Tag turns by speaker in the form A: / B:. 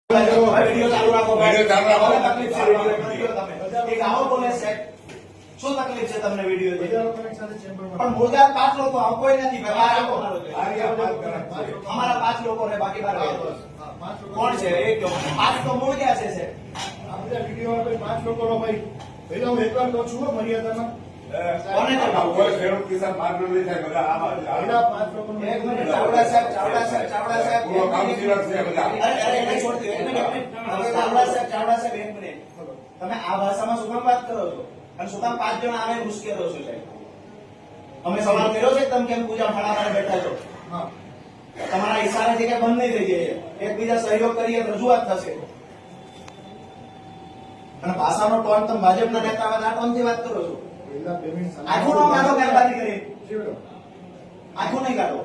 A: Video ચાલુ રાખો. તકલીફ છે વિડિયો એક આવો બોલે છે. શું તકલીફ છે તમને વિડિયો પણ મુર્ગા 5 લોકો આવો કોઈ નથી. અમારા 5 લોકો ને બાકી 12 કોણ છે? એક 5 તો મુર્ગા છે.
B: આપણે વિડિયો આપણે 5 લોકોનો ભાઈ પહેલા હું એકવાર કહું છું મર્યાદામાં
A: કોને કરવાનું?
B: પહેલા 5 લોકોનો
A: એક મિનિટ. ચાવડા સાહેબ ચાવડા સાહેબ એક મિનિટ. તમે આ ભાષામાં શું કામ વાત કરો છો અને શું કામ 5 જણા આવે મુશ્કેલો છો સાહેબ? અમે સવાલ કર્યો છે તમે કેમ પૂજા ફળામાં બેઠા છો? તમારા ઈશારાથી કે બંધ નહીં થઈ જાય. એકબીજા સહયોગ કરીએ રજૂઆત થશે. અને ભાષાનો ટોન તમે ભાજપના નેતા આ ટોનથી વાત કરો છો. આખું નો કાઢો મહેરબાની કરી. આખું નહીં કાઢો.